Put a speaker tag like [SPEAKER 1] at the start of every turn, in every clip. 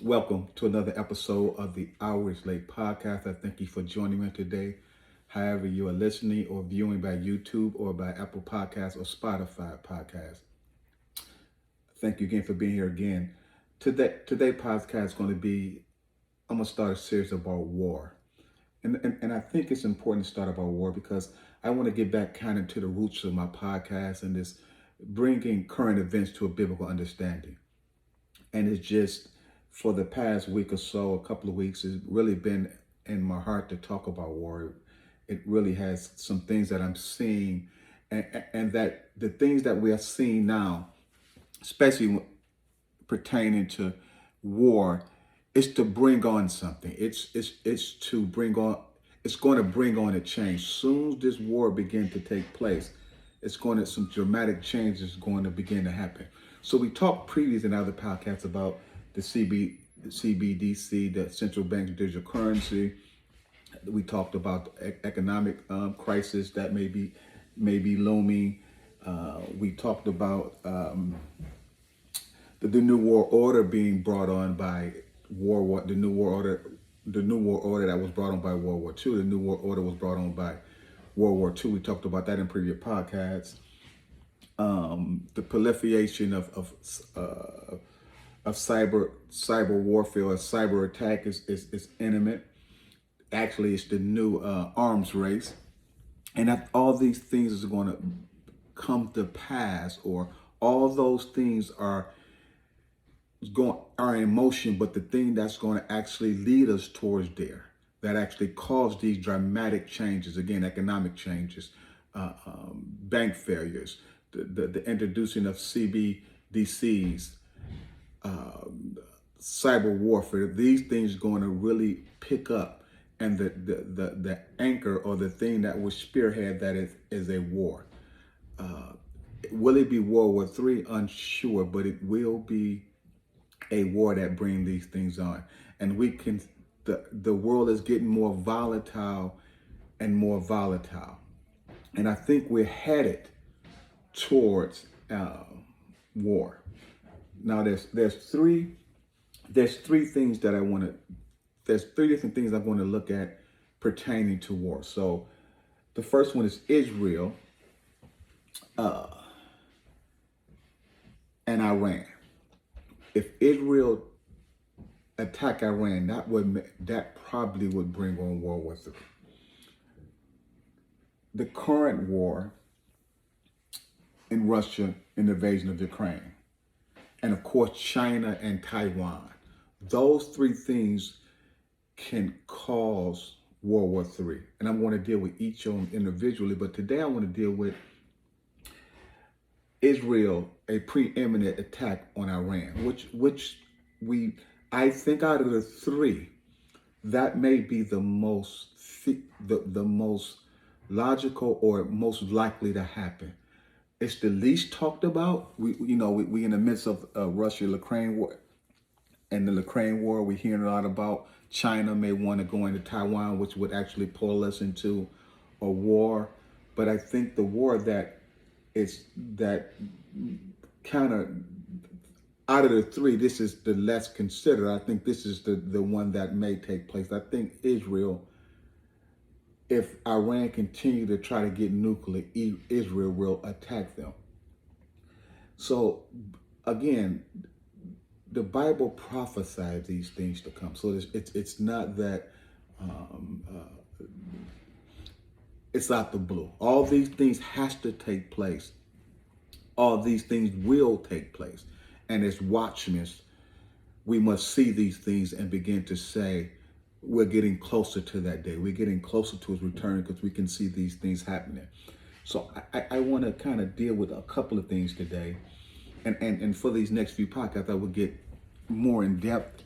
[SPEAKER 1] Welcome to another episode of the Hours Late podcast. I thank you for joining me today. However, you are listening or viewing by YouTube or by Apple Podcasts or Spotify Podcasts. Thank you again for being here again. Today podcast is going to be, I'm going to start a series about war. And I think it's important to start about war because I want to get back kind of to the roots of my podcast and this bringing current events to a biblical understanding. And it's just for the past week or so, a couple of weeks, it's really been in my heart to talk about war. It really has some things that I'm seeing, and that the things that we are seeing now, especially pertaining to war, is to bring on something. It's to bring on. It's going to bring on a change. Soon as this war begins to take place, it's going to some dramatic changes going to begin to happen. So we talked previously in other podcasts about the CBDC, the central bank digital currency. We talked about the economic crisis that may be looming. We talked about the new world order being brought on by the new world order that was brought on by World War II. The new world order was brought on by World War II. We talked about that in previous podcasts. The proliferation of cyber warfare or cyber attack is imminent. Actually, it's the new arms race, and that all these things are going to come to pass, or all those things are in motion. But the thing that's going to actually lead us towards there, that actually cause these dramatic changes, again, economic changes, bank failures, the introducing of CBDCs, cyber warfare, these things are going to really pick up. And the anchor or the thing that will spearhead that is a war. Will it be World War III? Unsure, but it will be a war that brings these things on. And the world is getting more volatile and more volatile. And I think we're headed towards war. Now there's three things that there's three different things I'm going to look at pertaining to war. So the first one is Israel and Iran. If Israel attack Iran, that probably would bring on World War III. The current war in Russia, in the invasion of Ukraine, and of course China and Taiwan. Those three things can cause World War III. And I'm going to deal with each of them individually, but today I want to deal with Israel, a preeminent attack on Iran, which I think out of the three, that may be the most logical or most likely to happen. It's the least talked about. We in the midst of Russia-Ukraine war. And the Ukraine war, we're hearing a lot about China may want to go into Taiwan, which would actually pull us into a war. But I think the war that kind of out of the three, this is the less considered. I think this is the one that may take place. I think Israel, if Iran continue to try to get nuclear, Israel will attack them. So again, the Bible prophesies these things to come. So it's not that it's out the blue. All these things has to take place. All these things will take place. And as watchmen, we must see these things and begin to say, we're getting closer to that day. We're getting closer to his return because we can see these things happening. So I want to kind of deal with a couple of things today. And for these next few podcasts, I will get more in depth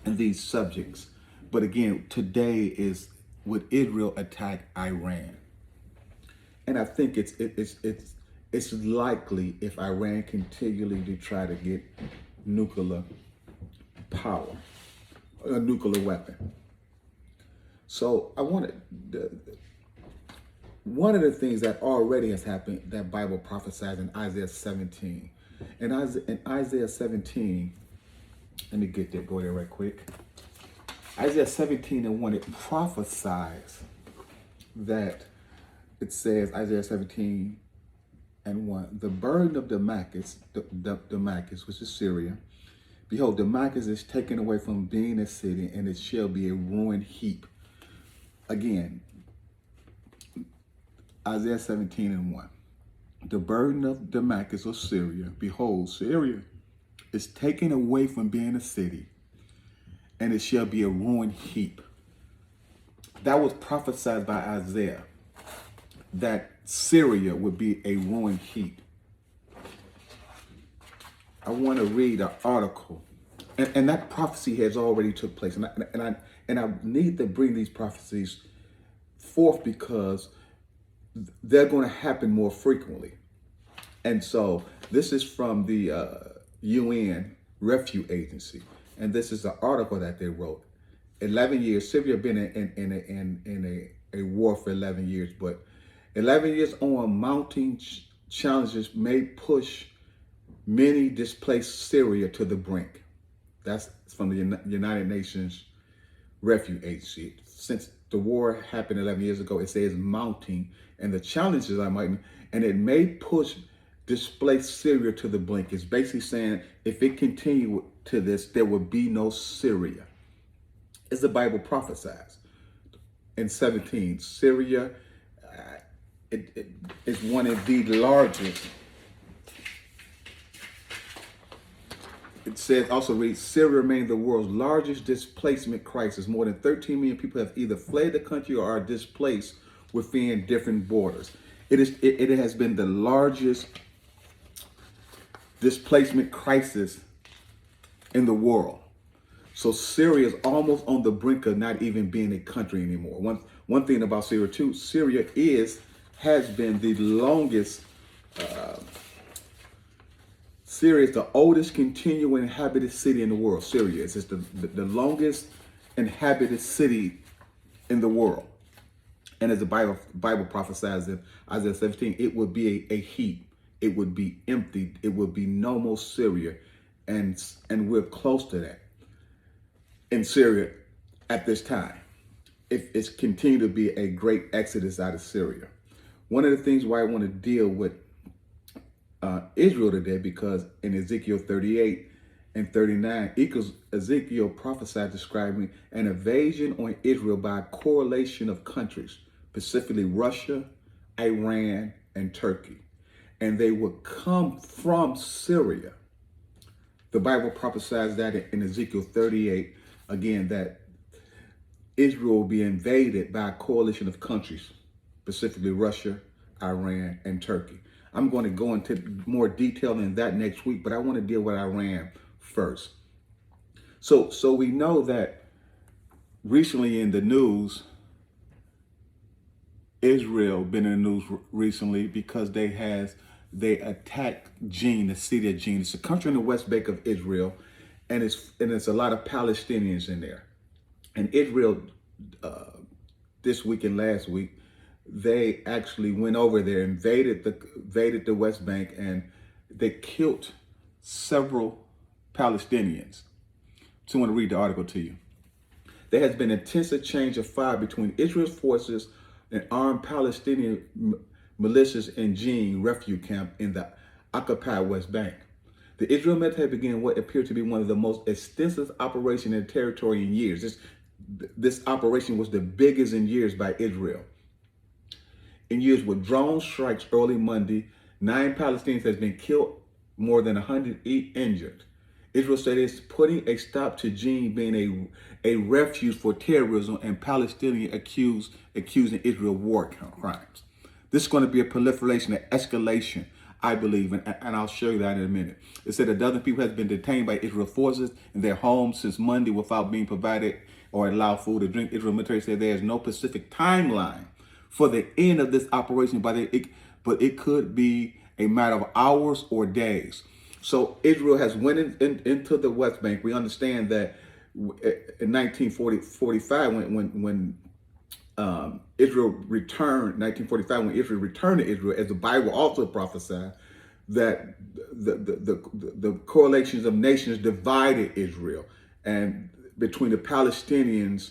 [SPEAKER 1] in these subjects. But again, today is would Israel attack Iran? And I think it's likely if Iran continually to try to get nuclear power, a nuclear weapon. So I wanted one of the things that already has happened that Bible prophesies in Isaiah 17. In Isaiah 17, Let me get that, go there right quick. Isaiah 17:1, it prophesies that it says, Isaiah 17:1, the burden of Damascus, Damascus, which is Syria, behold, Damascus is taken away from being a city, and it shall be a ruined heap. Again, Isaiah 17:1, the burden of Damascus or Syria, behold, Syria is taken away from being a city, and it shall be a ruined heap. That was prophesied by Isaiah, that Syria would be a ruined heap. I want to read an article, and that prophecy has already took place, and I need to bring these prophecies forth because they're going to happen more frequently. And so this is from the UN Refugee Agency, and this is an article that they wrote. 11 years, Syria been in a war for 11 years, but 11 years on, mounting challenges may push many displaced Syria to the brink. That's from the United Nations Refugee Agency. Since the war happened 11 years ago, it says mounting, and the challenges and it may push displaced Syria to the brink. It's basically saying if it continued to this, there would be no Syria. As the Bible prophesies in 17, Syria it is one of the largest. It says, also reads, Syria remains the world's largest displacement crisis. More than 13 million people have either fled the country or are displaced within different borders. It has been the largest displacement crisis in the world. So Syria is almost on the brink of not even being a country anymore. One thing about Syria too, Syria has been the longest. Syria is the oldest continuing inhabited city in the world. Syria is the longest inhabited city in the world. And as the Bible prophesies in Isaiah 17, it would be a heap. It would be emptied. It would be no more Syria. And we're close to that in Syria at this time. It's continued to be a great exodus out of Syria. One of the things why I want to deal with Israel today, because in Ezekiel 38 and 39, Ezekiel prophesied describing an invasion on Israel by a correlation of countries, specifically Russia, Iran, and Turkey. And they would come from Syria. The Bible prophesies that in Ezekiel 38, again, that Israel will be invaded by a coalition of countries, specifically Russia, Iran, and Turkey. I'm going to go into more detail in that next week, but I want to deal with Iran first. So we know that recently in the news, Israel been in the news recently because they attacked Jenin, the city of Jenin. It's a country in the West Bank of Israel, and it's a lot of Palestinians in there. And Israel, this week and last week, they actually went over there, invaded the West Bank, and they killed several Palestinians. So I want to read the article to you. There has been intense exchange of fire between Israel's forces and armed Palestinian militias in Jenin refugee camp in the occupied West Bank. The Israel military began what appeared to be one of the most extensive operations in the territory in years. This operation was the biggest in years by Israel. In years with drone strikes early Monday, 9 Palestinians has been killed, more than 100 injured. Israel said it's putting a stop to Jenin being a refuge for terrorism, and Palestinians accusing Israel of war crimes. This is going to be a proliferation, an escalation, I believe, and I'll show you that in a minute. It said a dozen people have been detained by Israel forces in their homes since Monday without being provided or allowed food or drink. Israel military said there is no specific timeline for the end of this operation, but it could be a matter of hours or days. So Israel has went into the West Bank. We understand that in 1945, when Israel returned, 1945, when Israel returned to Israel, as the Bible also prophesied, that the correlations of nations divided Israel, and between the Palestinians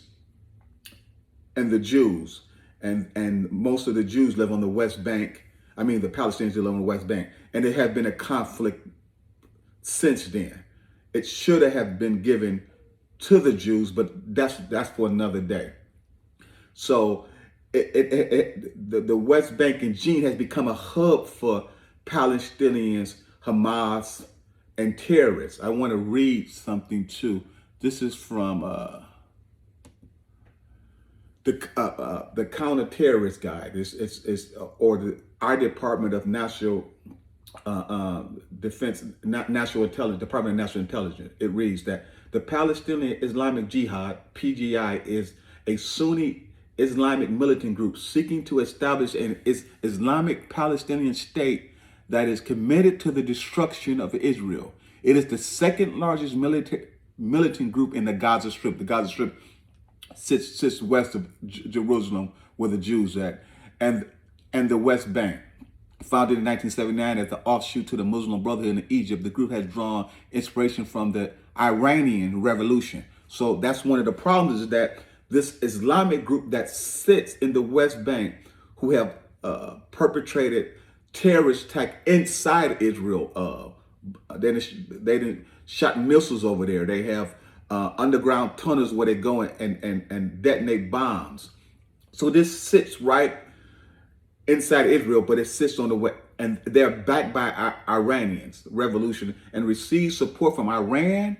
[SPEAKER 1] and the Jews, and most of the Jews live on the West Bank. I mean, the Palestinians live on the West Bank, and there has been a conflict since then. It should have been given to the Jews, but that's for another day. So the West Bank and Jenin has become a hub for Palestinians, Hamas, and terrorists. I want to read something too. This is from the counter-terrorist guide. Our Department of National Defense, National Intelligence, Department of National Intelligence. It reads that the Palestinian Islamic Jihad (PGI) is a Sunni Islamic militant group seeking to establish an Islamic Palestinian state that is committed to the destruction of Israel. It is the second largest militant group in the Gaza Strip. The Gaza Strip sits west of Jerusalem, where the Jews are at, and the West Bank. Founded in 1979 as the offshoot to the Muslim Brotherhood in Egypt, the group has drawn inspiration from the Iranian Revolution. So that's one of the problems, is that this Islamic group that sits in the West Bank, who have perpetrated terrorist attack inside Israel. They didn't shot missiles over there. They have underground tunnels where they go and detonate bombs. So this sits right inside Israel, but it sits on the west, and they're backed by Iranians, revolution, and receive support from Iran,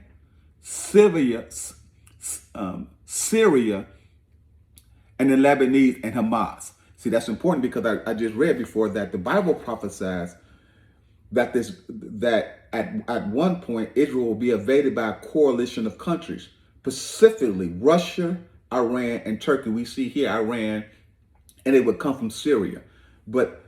[SPEAKER 1] Syria, and the Lebanese and Hamas. See, that's important because I just read before that the Bible prophesies that at one point Israel will be invaded by a coalition of countries, specifically Russia, Iran, and Turkey. We see here Iran, and it would come from Syria. But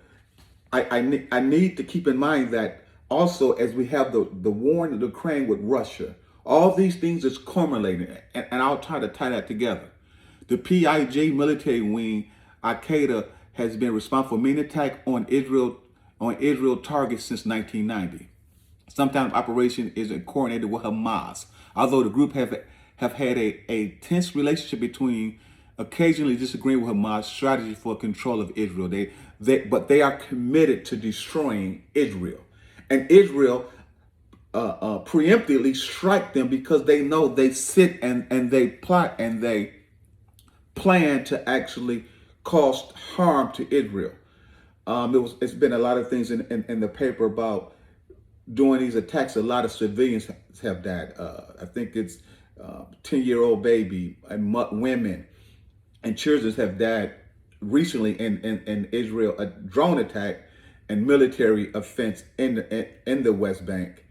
[SPEAKER 1] I need to keep in mind that also, as we have the war in Ukraine with Russia, all these things is culminating, and I'll try to tie that together. The PIJ military wing, Al-Qaeda, has been responsible for many attacks on Israel targets since 1990. Sometimes operation is coordinated with Hamas, although the group have had a tense relationship between occasionally disagreeing with Hamas' strategy for control of Israel. But they are committed to destroying Israel, and Israel preemptively strike them because they know they sit and they plot and they plan to actually cause harm to Israel. It's been a lot of things in the paper about during these attacks. A lot of civilians have died. I think it's 10-year-old baby and women and children have died recently in Israel, a drone attack and military offense in the West Bank.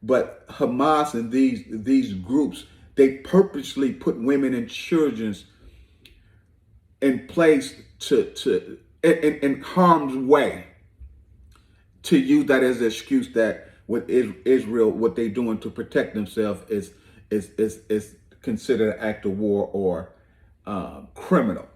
[SPEAKER 1] But Hamas and these groups, they purposely put women and children in place in harm's way, to use that as an excuse that with Israel, what they're doing to protect themselves is considered an act of war or criminal.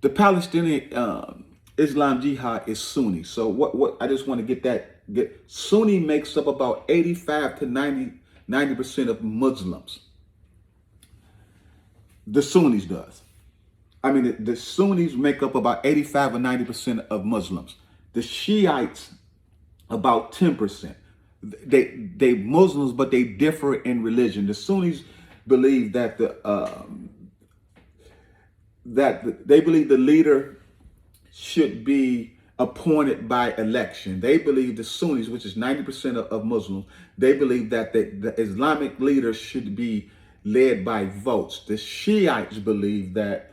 [SPEAKER 1] The Palestinian Islam Jihad is Sunni. So what I just want to get Sunni makes up about 85 to 90% of Muslims. The Sunnis does. I mean, the Sunnis make up about 85 or 90% of Muslims. The Shiites, about 10%. They Muslims, but they differ in religion. The Sunnis believe that they believe the leader should be appointed by election. They believe, the Sunnis, which is 90% of Muslims, they believe that the Islamic leader should be led by votes. The Shiites believe that